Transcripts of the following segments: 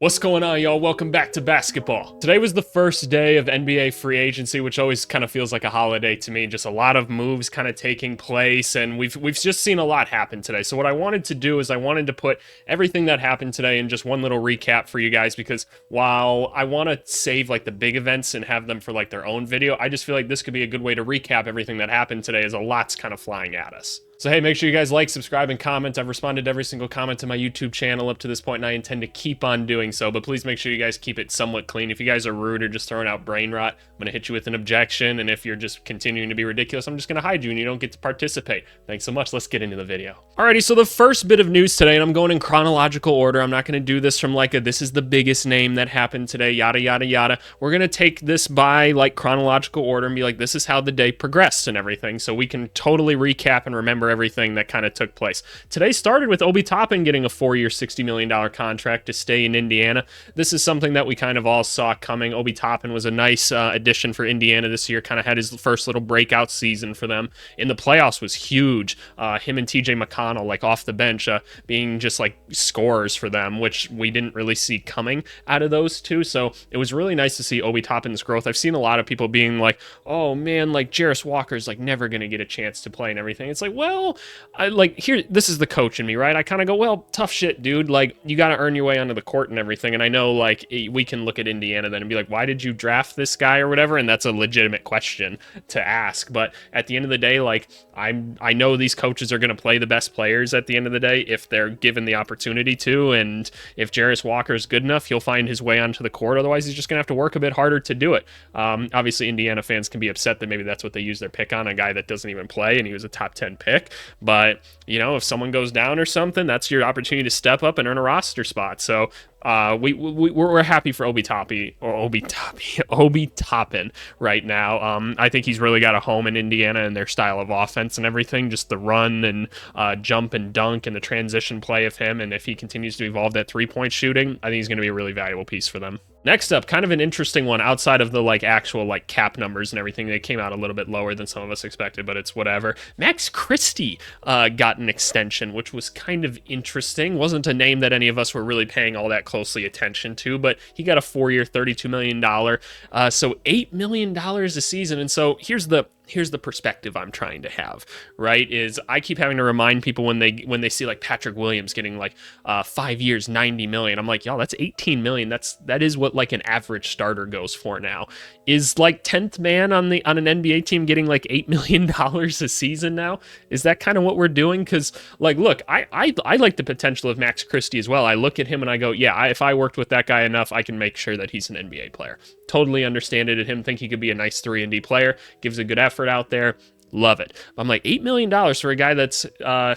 What's going on, y'all? Welcome back to basketball. Today was the first day of NBA free agency, which always kind of feels like a holiday to me. Just a lot of moves kind of taking place, and we've just seen a lot happen today. So what I wanted to do is I wanted to put everything that happened today in just one little recap for you guys, because while I want to save like the big events and have them for like their own video, I just feel like this could be a good way to recap everything that happened today, as a lot's kind of flying at us. So hey, make sure you guys like, subscribe, and comment. I've responded to every single comment on my YouTube channel up to this point, and I intend to keep on doing so, but please make sure you guys keep it somewhat clean. If you guys are rude or just throwing out brain rot, I'm going to hit you with an objection, and if you're just continuing to be ridiculous, I'm just going to hide you and you don't get to participate. Thanks so much. Let's get into the video. Alrighty, so the first bit of news today, and I'm going in chronological order. I'm not going to do this from like this is the biggest name that happened today, yada, yada, yada. We're going to take this by like chronological order and be like, this is how the day progressed and everything, so we can totally recap and remember everything that kind of took place. Today started with Obi Toppin getting a 4-year, $60 million contract to stay in Indiana. This is something that we kind of all saw coming. Obi Toppin was a nice addition for Indiana this year, kind of had his first little breakout season for them. In the playoffs was huge. Him and TJ McConnell, like off the bench, being just like scorers for them, which we didn't really see coming out of those two. So it was really nice to see Obi Toppin's growth. I've seen a lot of people being like, oh man, like Jarris Walker's like never going to get a chance to play and everything. It's like, well, this is the coach in me, right? I kind of go, well, tough shit, dude. Like, you got to earn your way onto the court and everything. And I know, like, we can look at Indiana then and be like, why did you draft this guy or whatever? And that's a legitimate question to ask. But at the end of the day, like, I know these coaches are going to play the best players at the end of the day if they're given the opportunity to. And if Jarris Walker is good enough, he'll find his way onto the court. Otherwise, he's just going to have to work a bit harder to do it. Obviously, Indiana fans can be upset that maybe that's what they use their pick on, a guy that doesn't even play, and he was a top 10 pick. But, you know, if someone goes down or something, that's your opportunity to step up and earn a roster spot. So we're happy for Obi Toppin right now. I think he's really got a home in Indiana and their style of offense and everything, just the run and jump and dunk and the transition play of him. And if he continues to evolve that three-point shooting, I think he's going to be a really valuable piece for them. Next up, kind of an interesting one outside of the like actual like cap numbers and everything. They came out a little bit lower than some of us expected, but it's whatever. Max Christie got an extension, which was kind of interesting. Wasn't a name that any of us were really paying all that closely attention to, but he got a 4-year, $32 million. So $8 million a season. And so here's the perspective I'm trying to have, right? Is I keep having to remind people when they see like Patrick Williams getting like 5 years, $90 million. I'm like, y'all, that's $18 million. That is what like an average starter goes for now. Is like 10th man on an NBA team getting like $8 million a season now? Is that kind of what we're doing? Because like, look, I like the potential of Max Christie as well. I look at him and I go, yeah, if I worked with that guy enough, I can make sure that he's an NBA player. Totally understand it at him. Think he could be a nice 3-and-D player. Gives a good effort out there. Love it. But I'm like, $8 million for a guy that's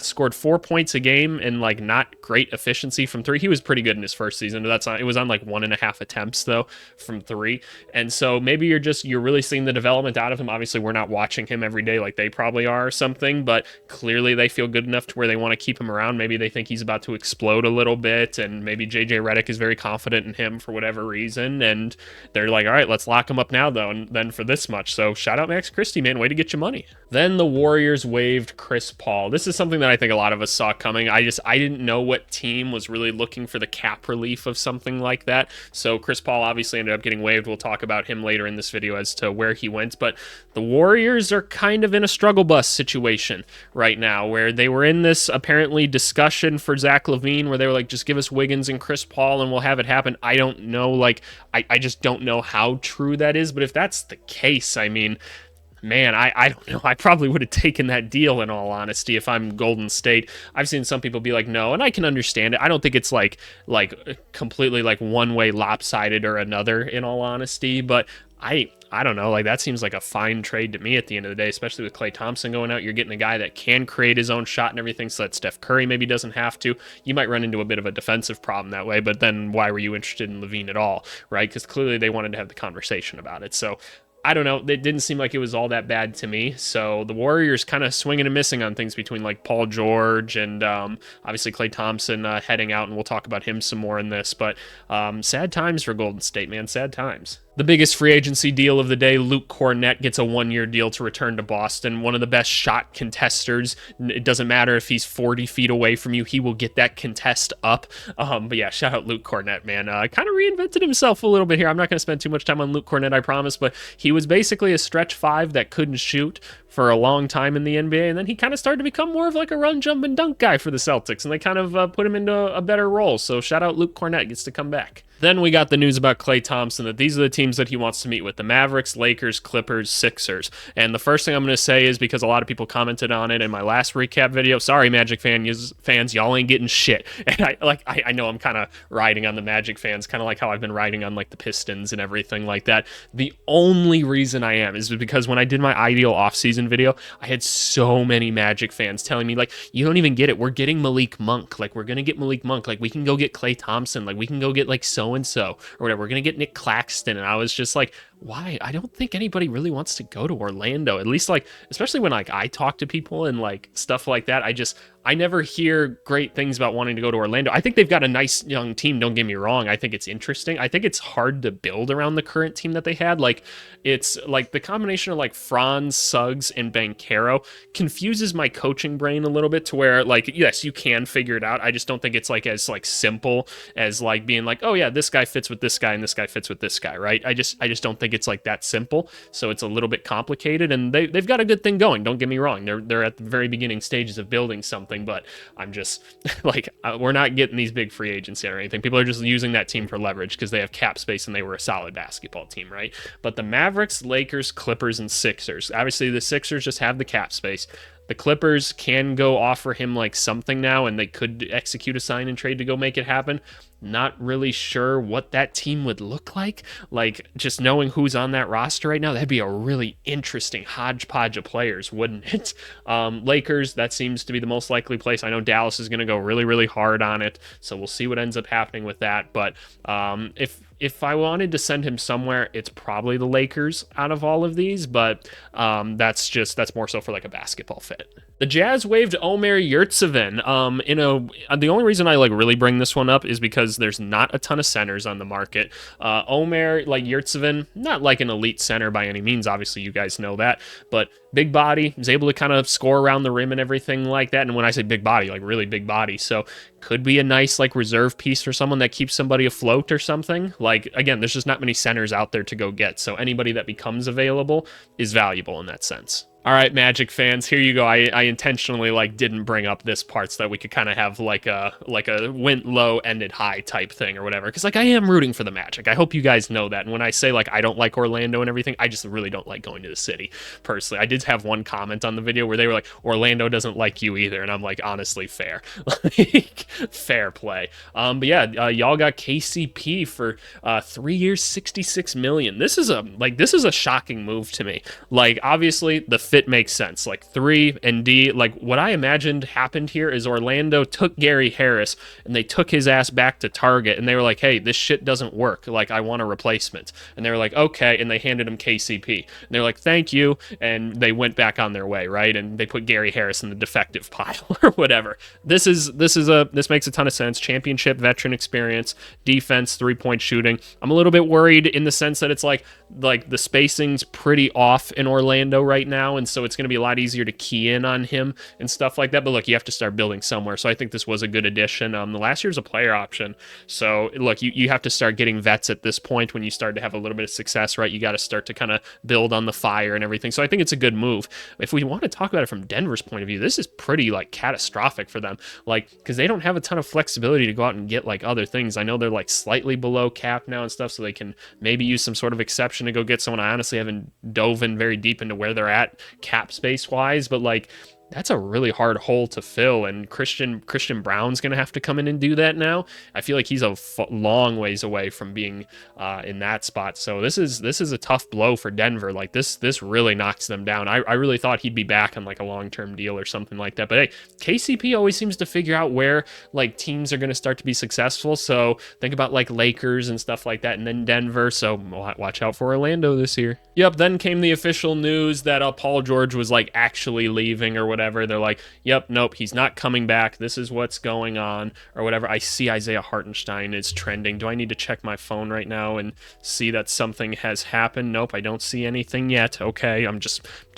scored 4 points a game and like not great efficiency from three. He was pretty good in his first season, but it was on like 1.5 attempts though from three. And so maybe you're really seeing the development out of him. Obviously, we're not watching him every day like they probably are or something, but clearly they feel good enough to where they want to keep him around. Maybe they think he's about to explode a little bit, and maybe JJ Redick is very confident in him for whatever reason. And they're like, all right, let's lock him up now though, and then for this much. So shout out Max Christie, man. Way to get your money. Then the Warriors waived Chris Paul. This is something that I think a lot of us saw coming. I didn't know what team was really looking for the cap relief of something like that. So Chris Paul obviously ended up getting waived. We'll talk about him later in this video as to where he went. But the Warriors are kind of in a struggle bus situation right now, where they were in this apparently discussion for Zach LaVine, where they were like, just give us Wiggins and Chris Paul and we'll have it happen. I don't know. Like, I just don't know how true that is. But if that's the case, I mean, man, I don't know. I probably would have taken that deal, in all honesty, if I'm Golden State. I've seen some people be like, no, and I can understand it. I don't think it's like completely like one way lopsided or another, in all honesty, but I don't know. Like, that seems like a fine trade to me at the end of the day, especially with Klay Thompson going out. You're getting a guy that can create his own shot and everything, so that Steph Curry maybe doesn't have to. You might run into a bit of a defensive problem that way, but then why were you interested in LaVine at all, right? Because clearly they wanted to have the conversation about it. So I don't know. It didn't seem like it was all that bad to me. So the Warriors kind of swinging and missing on things between like Paul George and obviously Klay Thompson heading out, and we'll talk about him some more in this. But sad times for Golden State, man. Sad times. The biggest free agency deal of the day, Luke Kornet gets a 1-year deal to return to Boston. One of the best shot contesters. It doesn't matter if he's 40 feet away from you, he will get that contest up. But yeah, shout out Luke Kornet, man. Kind of reinvented himself a little bit here. I'm not going to spend too much time on Luke Kornet, I promise, but he was basically a stretch 5 that couldn't shoot for a long time in the NBA, and then he kind of started to become more of like a run, jump, and dunk guy for the Celtics, and they kind of put him into a better role. So shout out Luke Kornet, gets to come back. Then we got the news about Klay Thompson, that these are the teams that he wants to meet with: the Mavericks, Lakers, Clippers, Sixers. And the first thing I'm going to say is, because a lot of people commented on it in my last recap video, sorry Magic fans, y'all ain't getting shit. And I know I'm kind of riding on the Magic fans, kind of like how I've been riding on like the Pistons and everything like that. The only reason I am is because when I did my ideal offseason video, I had so many Magic fans telling me, like, you don't even get it, we're getting Malik Monk, like, we're gonna get Malik Monk, like, we can go get Klay Thompson, like, we can go get like so and so or whatever, we're gonna get Nick Claxton. And I was just like, why? I don't think anybody really wants to go to Orlando, at least, like, especially when like I talk to people and like stuff like that. I never hear great things about wanting to go to Orlando. I think they've got a nice young team, don't get me wrong. I think it's interesting. I think it's hard to build around the current team that they had. Like, it's like the combination of like Franz, Suggs, and Banchero confuses my coaching brain a little bit, to where, like, yes, you can figure it out. I just don't think it's like as like simple as like being like, oh yeah, this guy fits with this guy and this guy fits with this guy, right? I just don't think it's like that simple. So it's a little bit complicated, and they've got a good thing going. Don't get me wrong. They're at the very beginning stages of building something. But I'm just like, we're not getting these big free agents or anything. People are just using that team for leverage because they have cap space and they were a solid basketball team, right? But the Mavericks, Lakers, Clippers, and Sixers. Obviously, the Sixers just have the cap space. The Clippers can go offer him like something now, and they could execute a sign and trade to go make it happen. Not really sure what that team would look like. Like, just knowing who's on that roster right now, that'd be a really interesting hodgepodge of players, wouldn't it? Lakers, that seems to be the most likely place. I know Dallas is going to go really, really hard on it, so we'll see what ends up happening with that. But if I wanted to send him somewhere, it's probably the Lakers out of all of these, but that's more so for like a basketball fit. The Jazz waived Omer Yurtseven. The only reason I like really bring this one up is because there's not a ton of centers on the market. Omer, like Yurtseven, not like an elite center by any means. Obviously, you guys know that, but big body, is able to kind of score around the rim and everything like that. And when I say big body, like really big body, so could be a nice like reserve piece for someone that keeps somebody afloat or something. Like, again, there's just not many centers out there to go get, so anybody that becomes available is valuable in that sense. All right, Magic fans, here you go. I intentionally like didn't bring up this part so that we could kind of have like a went low, ended high type thing or whatever. Because like, I am rooting for the Magic. I hope you guys know that. And when I say like I don't like Orlando and everything, I just really don't like going to the city personally. I did have one comment on the video where they were like, Orlando doesn't like you either, and I'm like, honestly, fair, like fair play. But yeah, y'all got KCP for 3 years, $66 million. This is a shocking move to me. Like, obviously the fit makes sense. Like 3 and D, like what I imagined happened here is Orlando took Gary Harris and they took his ass back to Target and they were like, hey, this shit doesn't work. Like, I want a replacement. And they were like, okay. And they handed him KCP. And they're like, thank you. And they went back on their way, right? And they put Gary Harris in the defective pile or whatever. This makes a ton of sense. Championship veteran experience, defense, 3-point shooting. I'm a little bit worried in the sense that it's like the spacing's pretty off in Orlando right now, and so it's going to be a lot easier to key in on him and stuff like that. But look, you have to start building somewhere, so I think this was a good addition. The last year's a player option, so look, you have to start getting vets at this point when you start to have a little bit of success, right? You got to start to kind of build on the fire and everything, so I think it's a good move. If we want to talk about it from Denver's point of view, this is pretty like catastrophic for them, like, because they don't have a ton of flexibility to go out and get like other things. I know they're like slightly below cap now and stuff, so they can maybe use some sort of exception to go get someone. I honestly haven't dove in very deep into where they're at cap space wise, but like, that's a really hard hole to fill, and Christian Brown's going to have to come in and do that now. I feel like he's a long ways away from being in that spot. So this is a tough blow for Denver. Like this really knocks them down. I really thought he'd be back on like a long-term deal or something like that. But hey, KCP always seems to figure out where like teams are going to start to be successful. So think about like Lakers and stuff like that, and then Denver. So watch out for Orlando this year. Yep. Then came the official news that Paul George was like actually leaving or whatever. whatever. They're like, yep, nope, he's not coming back. This is what's going on or whatever. I see Isaiah Hartenstein is trending. Do I need to check my phone right now and see that something has happened? Nope, I don't see anything yet. Okay,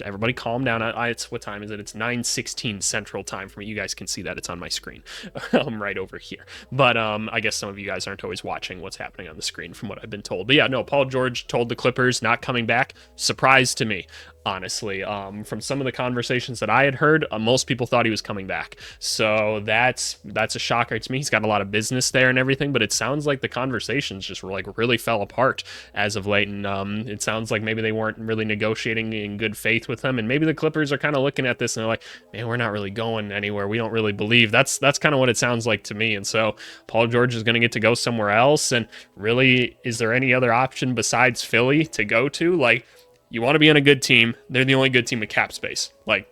everybody calm down. It's, what time is it? It's 9:16 Central Time for me. You guys can see that. It's on my screen. I'm right over here. But I guess some of you guys aren't always watching what's happening on the screen from what I've been told. But yeah, no, Paul George told the Clippers not coming back. Surprise to me, honestly. From some of the conversations that I had heard, most people thought he was coming back. So that's a shocker to me. He's got a lot of business there and everything, but it sounds like the conversations just like really fell apart as of late. And it sounds like maybe they weren't really negotiating in good faith with him. And maybe the Clippers are kind of looking at this and they're like, man, we're not really going anywhere. We don't really believe. That's kind of what it sounds like to me. And so Paul George is going to get to go somewhere else. And really, is there any other option besides Philly to go to? Like, you want to be on a good team. They're the only good team with cap space. Like,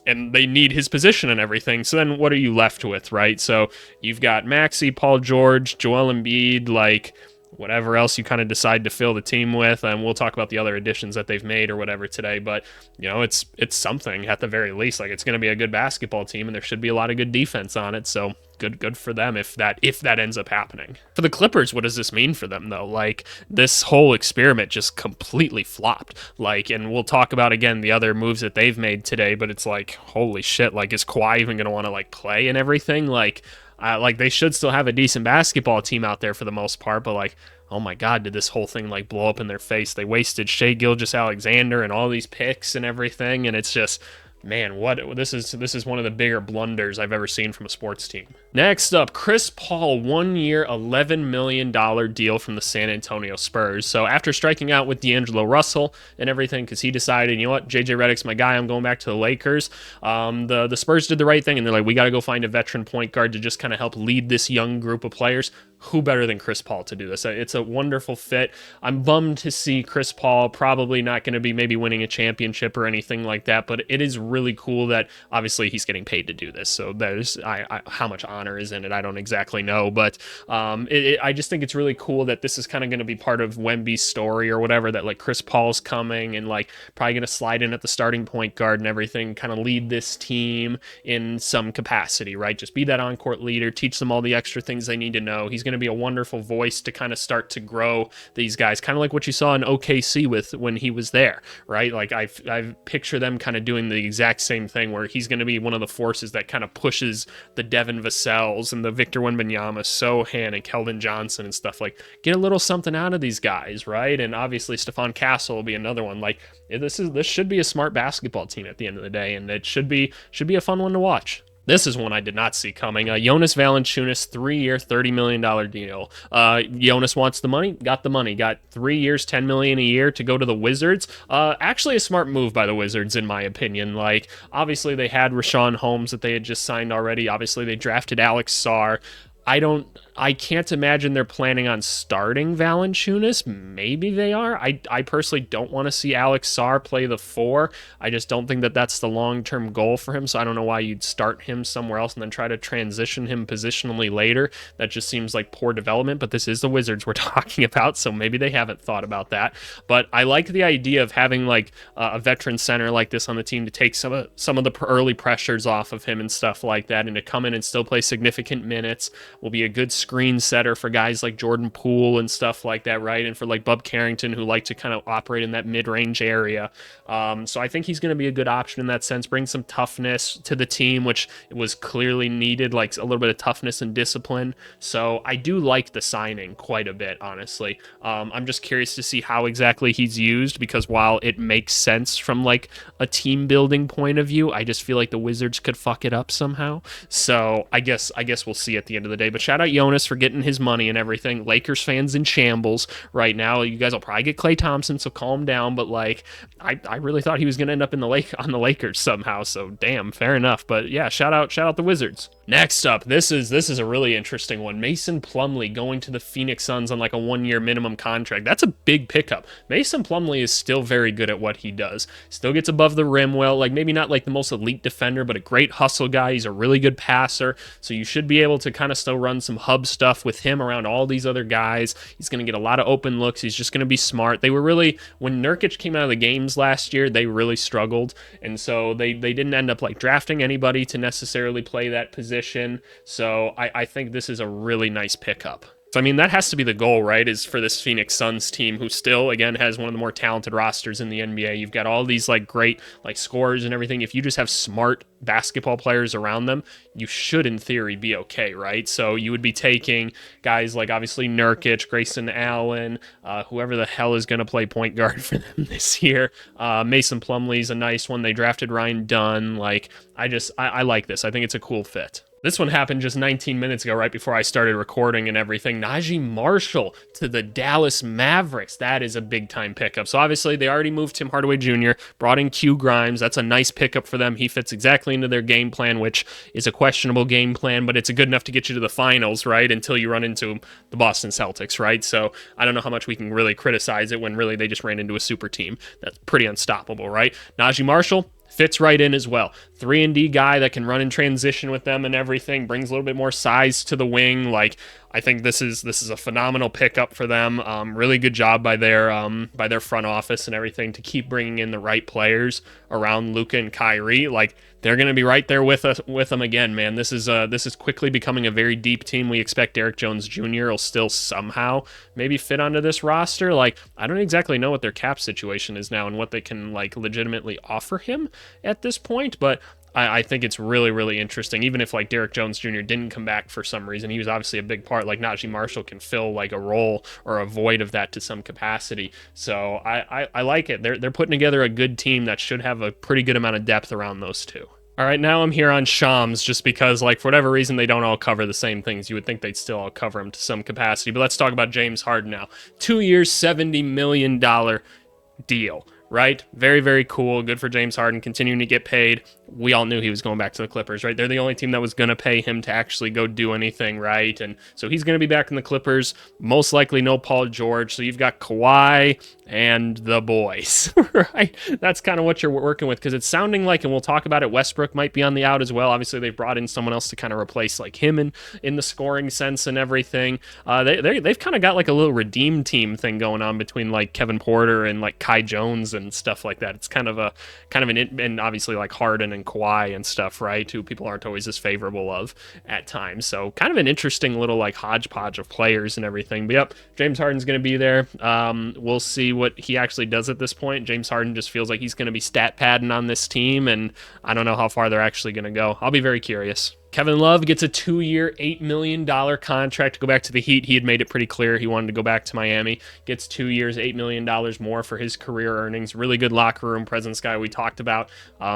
and they need his position and everything. So then what are you left with, right? So you've got Maxey, Paul George, Joel Embiid, like whatever else you kind of decide to fill the team with. And we'll talk about the other additions that they've made or whatever today. But, you know, it's something at the very least. Like, it's going to be a good basketball team and there should be a lot of good defense on it. So good for them if that ends up happening. For the Clippers, what does this mean for them though? Like, this whole experiment just completely flopped. Like, and we'll talk about again the other moves that they've made today, but it's like, holy shit, like, is Kawhi even gonna want to like play and everything? Like they should still have a decent basketball team out there for the most part, but like, oh my God, did this whole thing like blow up in their face? They wasted Shai Gilgeous-Alexander and all these picks and everything, and it's just, man, this is one of the bigger blunders I've ever seen from a sports team. Next up, Chris Paul, 1 year, $11 million deal from the San Antonio Spurs. So after striking out with D'Angelo Russell and everything, because he decided, you know what, JJ Redick's my guy, I'm going back to the Lakers. The Spurs did the right thing, and they're like, we got to go find a veteran point guard to just kind of help lead this young group of players. Who better than Chris Paul to do this? It's a wonderful fit. I'm bummed to see Chris Paul probably not going to be maybe winning a championship or anything like that, but it is really cool that obviously he's getting paid to do this. So there's how much honor is in it, I don't exactly know, but I just think it's really cool that this is kind of going to be part of Wemby's story or whatever, that like Chris Paul's coming and like probably going to slide in at the starting point guard and everything, kind of lead this team in some capacity, right? Just be that on-court leader, teach them all the extra things they need to know. He's going to be a wonderful voice to kind of start to grow these guys, kind of like what you saw in OKC with when he was there, right? Like I picture them kind of doing the exact same thing, where he's going to be one of the forces that kind of pushes the Devin Vassell's and the Victor Wembanyama, Sohan and Keldon Johnson and stuff. Like, get a little something out of these guys, right? And obviously Stephon Castle will be another one. Like, this should be a smart basketball team at the end of the day, and it should be a fun one to watch. This is one I did not see coming. Jonas Valanciunas, 3-year, $30 million deal. Jonas wants the money, got the money. Got 3 years, $10 million a year to go to the Wizards. Actually a smart move by the Wizards, in my opinion. Like, obviously they had Rashawn Holmes that they had just signed already. Obviously they drafted Alex Sarr. I can't imagine they're planning on starting Valanciunas. Maybe they are. I personally don't want to see Alex Sarr play the 4. I just don't think that that's the long-term goal for him, so I don't know why you'd start him somewhere else and then try to transition him positionally later. That just seems like poor development, but this is the Wizards we're talking about, so maybe they haven't thought about that. But I like the idea of having like a veteran center like this on the team to take some of the early pressures off of him and stuff like that, and to come in and still play significant minutes. Will be a good screen setter for guys like Jordan Poole and stuff like that, right? And for like Bub Carrington, who like to kind of operate in that mid-range area. So I think he's going to be a good option in that sense. Bring some toughness to the team, which was clearly needed, like a little bit of toughness and discipline. So I do like the signing quite a bit, honestly. I'm just curious to see how exactly he's used, because while it makes sense from like a team building point of view, I just feel like the Wizards could fuck it up somehow. So I guess we'll see at the end of the day. But shout out Jonas for getting his money and everything. Lakers fans in shambles right now. You guys will probably get Klay Thompson, so calm down. But like, I really thought he was going to end up on the Lakers somehow. So damn, fair enough. But yeah, shout out the Wizards. Next up, this is a really interesting one. Mason Plumlee going to the Phoenix Suns on like a 1-year minimum contract. That's a big pickup. Mason Plumlee is still very good at what he does. Still gets above the rim well. Like, maybe not like the most elite defender, but a great hustle guy. He's a really good passer. So you should be able to kind of still run some hub love stuff with him around all these other guys. He's going to get a lot of open looks. He's just going to be smart. They were really, when Nurkic came out of the games last year, they really struggled. And so they didn't end up like drafting anybody to necessarily play that position. So I think this is a really nice pickup. So, I mean, that has to be the goal, right, is for this Phoenix Suns team, who still, again, has one of the more talented rosters in the NBA. You've got all these, like, great, like, scorers and everything. If you just have smart basketball players around them, you should, in theory, be okay, right? So you would be taking guys like, obviously, Nurkic, Grayson Allen, whoever the hell is going to play point guard for them this year. Mason Plumlee's a nice one. They drafted Ryan Dunn. Like, I like this. I think it's a cool fit. This one happened just 19 minutes ago, right before I started recording and everything. Naji Marshall to the Dallas Mavericks. That is a big-time pickup. So obviously, they already moved Tim Hardaway Jr., brought in Q Grimes. That's a nice pickup for them. He fits exactly into their game plan, which is a questionable game plan, but it's good enough to get you to the finals, right, until you run into the Boston Celtics, right? So I don't know how much we can really criticize it when really they just ran into a super team. That's pretty unstoppable, right? Naji Marshall fits right in as well. 3-and-D guy that can run in transition with them and everything, brings a little bit more size to the wing. Like, I think this is a phenomenal pickup for them. Really good job by their front office and everything to keep bringing in the right players around Luka and Kyrie. Like, they're going to be right there with them again, man. This is quickly becoming a very deep team. We expect Derrick Jones Jr. will still somehow maybe fit onto this roster. Like, I don't exactly know what their cap situation is now and what they can like legitimately offer him at this point, but I think it's really, really interesting. Even if like Derrick Jones Jr. didn't come back for some reason, he was obviously a big part. Like Naji Marshall can fill like a role or a void of that to some capacity. So I like it. They're putting together a good team that should have a pretty good amount of depth around those two. All right, now I'm here on Shams just because, like, for whatever reason, they don't all cover the same things. You would think they'd still all cover them to some capacity. But let's talk about James Harden now. 2 years, $70 million deal. Right? Very, very cool. Good for James Harden, continuing to get paid. We all knew he was going back to the Clippers, right? They're the only team that was going to pay him to actually go do anything, right? And so he's going to be back in the Clippers. Most likely no Paul George. So you've got Kawhi and the boys, right? That's kind of what you're working with because it's sounding like, and we'll talk about it, Westbrook might be on the out as well. Obviously, they've brought in someone else to kind of replace like him in the scoring sense and everything. They've kind of got like a little redeem team thing going on between like Kevin Porter and like Kai Jones and stuff like that. It's kind of an and obviously like Harden and Kawhi and stuff, right? Who people aren't always as favorable of at times. So kind of an interesting little like hodgepodge of players and everything. But yep, James Harden's going to be there. We'll see what he actually does at this point. James Harden just feels like he's going to be stat padding on this team, and I don't know how far they're actually going to go. I'll be very curious. Kevin Love gets a 2-year, $8 million contract to go back to the Heat. He had made it pretty clear he wanted to go back to Miami. Gets 2 years, $8 million more for his career earnings. Really good locker room presence guy we talked about.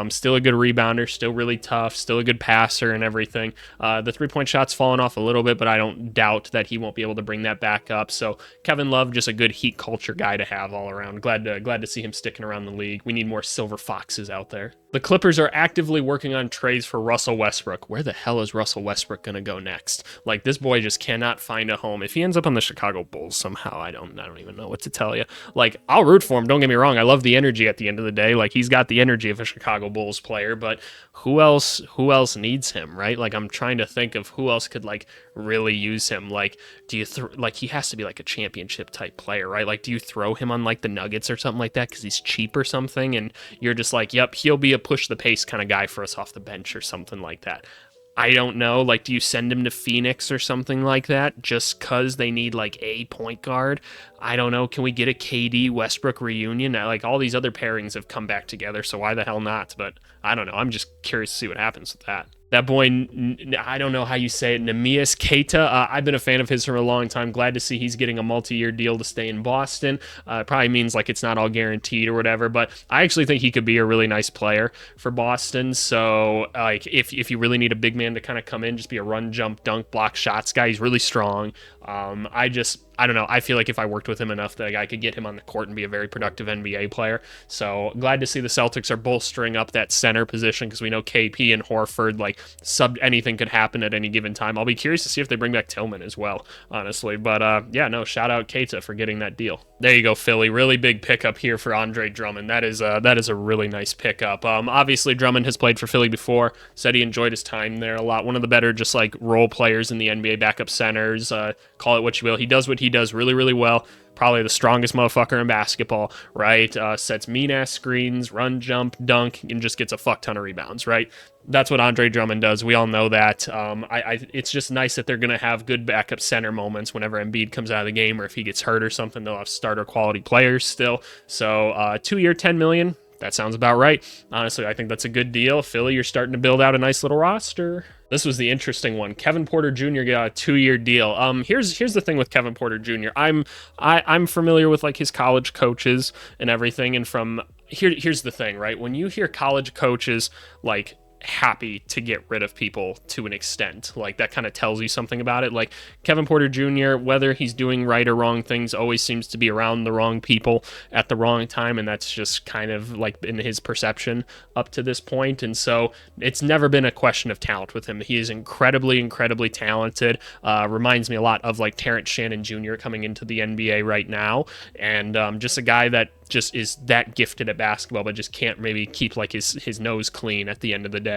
Still a good rebounder, still really tough, still a good passer and everything. The three-point shot's fallen off a little bit, but I don't doubt that he won't be able to bring that back up. So Kevin Love, just a good Heat culture guy to have all around. Glad to see him sticking around the league. We need more silver foxes out there. The Clippers are actively working on trades for Russell Westbrook. Where the hell is Russell Westbrook going to go next? Like, this boy just cannot find a home. If he ends up on the Chicago Bulls somehow, I don't even know what to tell you. Like, I'll root for him. Don't get me wrong. I love the energy at the end of the day. Like, he's got the energy of a Chicago Bulls player, but who else needs him, right? Like, I'm trying to think of who else could, like, really use him. Like, do you like, he has to be like a championship type player, right? Like, do you throw him on like the Nuggets or something like that because he's cheap or something, and you're just like, yep, he'll be a push the pace kind of guy for us off the bench or something like that? I don't know. Like, do you send him to Phoenix or something like that just because they need like a point guard? I don't know. Can we get a KD Westbrook reunion? Like, all these other pairings have come back together, so why the hell not? But I don't know. I'm just curious to see what happens with that. That boy, I don't know how you say it, Neemias Queta. I've been a fan of his for a long time. Glad to see he's getting a multi-year deal to stay in Boston. It probably means like it's not all guaranteed or whatever, but I actually think he could be a really nice player for Boston. So like if you really need a big man to kind of come in, just be a run, jump, dunk, block shots guy. He's really strong. I don't know. I feel like if I worked with him enough that I could get him on the court and be a very productive NBA player. So glad to see the Celtics are bolstering up that center position because we know KP and Horford, like anything could happen at any given time. I'll be curious to see if they bring back Tillman as well, honestly. But yeah, no, shout out Keita for getting that deal. There you go, Philly. Really big pickup here for Andre Drummond. That is a really nice pickup. Obviously Drummond has played for Philly before. Said he enjoyed his time there a lot. One of the better just like role players in the NBA, backup centers. Call it what you will. He does what he does really, really well. Probably the strongest motherfucker in basketball, right? Sets mean-ass screens, run, jump, dunk, and just gets a fuck ton of rebounds, right? That's what Andre Drummond does. We all know that. It's just nice that they're going to have good backup center moments whenever Embiid comes out of the game, or if he gets hurt or something, they'll have starter quality players still. So 2-year, $10 million. That sounds about right. Honestly, I think that's a good deal. Philly, you're starting to build out a nice little roster. This was the interesting one. Kevin Porter Jr. got a 2-year deal. Here's the thing with Kevin Porter Jr. I'm familiar with like his college coaches and everything, and here's the thing, right? When you hear college coaches like happy to get rid of people to an extent, like that kind of tells you something about it. Like Kevin Porter Jr., whether he's doing right or wrong things, always seems to be around the wrong people at the wrong time, and that's just kind of like in his perception up to this point. And so it's never been a question of talent with him. He is incredibly talented. Reminds me a lot of like Terrence Shannon Jr. coming into the NBA right now, and just a guy that just is that gifted at basketball, but just can't maybe keep like his nose clean at the end of the day.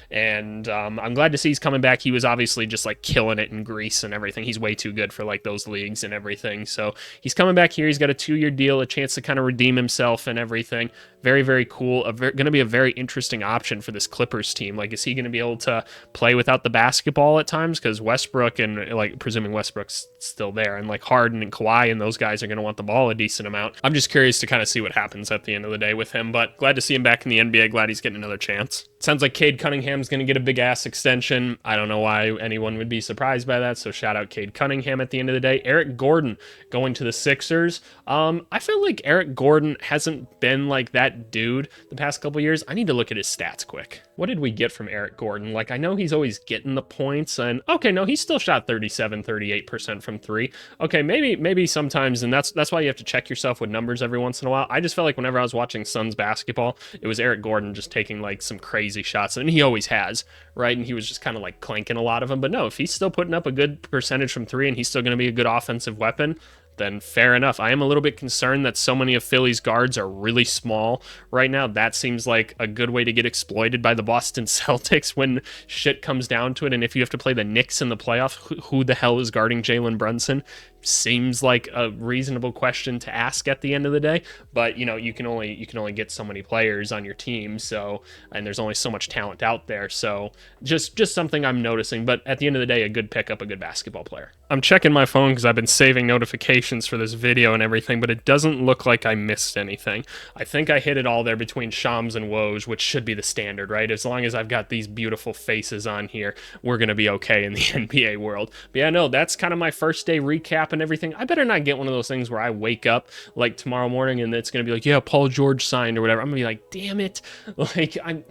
And I'm glad to see he's coming back. He was obviously just like killing it in Greece and everything. He's way too good for like those leagues and everything. So he's coming back here. He's got a 2-year deal, a chance to kind of redeem himself and everything. Very cool. Going to be a very interesting option for this Clippers team. Like, is he going to be able to play without the basketball at times? Because Westbrook and like presuming Westbrook's still there, and like Harden and Kawhi and those guys are going to want the ball a decent amount. I'm just curious to kind of see what happens at the end of the day with him, but glad to see him back in the NBA. Glad he's getting another chance. Sounds like Cade Cunningham's going to get a big ass extension. I don't know why anyone would be surprised by that, so shout out Cade Cunningham at the end of the day. Eric Gordon going to the Sixers. I feel like Eric Gordon hasn't been like that dude the past couple years. I need to look at his stats quick. What did we get from Eric Gordon? Like, I know he's always getting the points, and okay, no, he still shot 38% from three. Okay, maybe sometimes, and that's why you have to check yourself with numbers every once in a while. I just felt like whenever I was watching Suns basketball, it was Eric Gordon just taking like some crazy shots, and he always has, right? And he was just kind of like clanking a lot of them. But no, if he's still putting up a good percentage from three and he's still going to be a good offensive weapon, then fair enough. I am a little bit concerned that so many of Philly's guards are really small right now. That seems like a good way to get exploited by the Boston Celtics when shit comes down to it. And if you have to play the Knicks in the playoffs, who the hell is guarding Jalen Brunson? Seems like a reasonable question to ask at the end of the day, but you know, you can only get so many players on your team, so, and there's only so much talent out there, so just something I'm noticing. But at the end of the day, a good pickup, a good basketball player. I'm checking my phone because I've been saving notifications for this video and everything, but it doesn't look like I missed anything. I think I hit it all there between Shams and Woj, which should be the standard, right? As long as I've got these beautiful faces on here, we're gonna be okay in the NBA world. But yeah, no, that's kind of my first day recap and everything. I better not get one of those things where I wake up like tomorrow morning and it's gonna be like, yeah, Paul George signed or whatever. I'm gonna be like, damn it, like I'm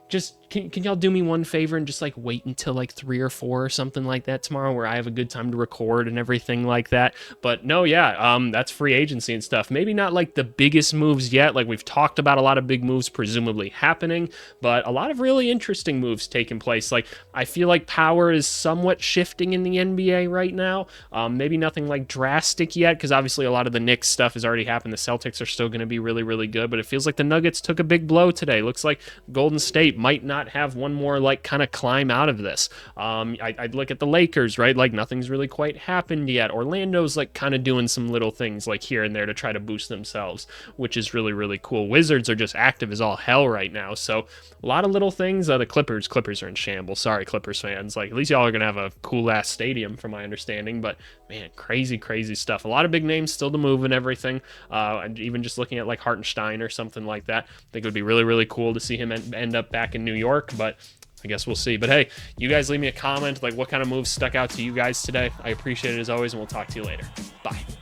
just can y'all do me one favor and just like wait until like 3 or 4 or something like that tomorrow, where I have a good time to record and everything like that. But no, yeah, that's free agency and stuff. Maybe not like the biggest moves yet. Like we've talked about a lot of big moves presumably happening, but a lot of really interesting moves taking place. Like I feel like power is somewhat shifting in the NBA right now. Maybe nothing like drastic yet, because obviously a lot of the Knicks stuff has already happened. The Celtics are still going to be really good, but it feels like the Nuggets took a big blow today. Looks like Golden State might not have one more like kind of climb out of this. I'd look at the Lakers, right? Like nothing's really quite happened yet. Orlando's like kind of doing some little things like here and there to try to boost themselves, which is really cool. Wizards are just active as all hell right now. So a lot of little things. The Clippers are in shambles. Sorry, Clippers fans. Like at least y'all are gonna have a cool ass stadium from my understanding, but man, crazy stuff. A lot of big names still to move and everything. And even just looking at like Hartenstein or something like that, I think it would be really cool to see him end up back in New York, but I guess we'll see. But hey, you guys leave me a comment, like what kind of moves stuck out to you guys today. I appreciate it as always, and we'll talk to you later. Bye.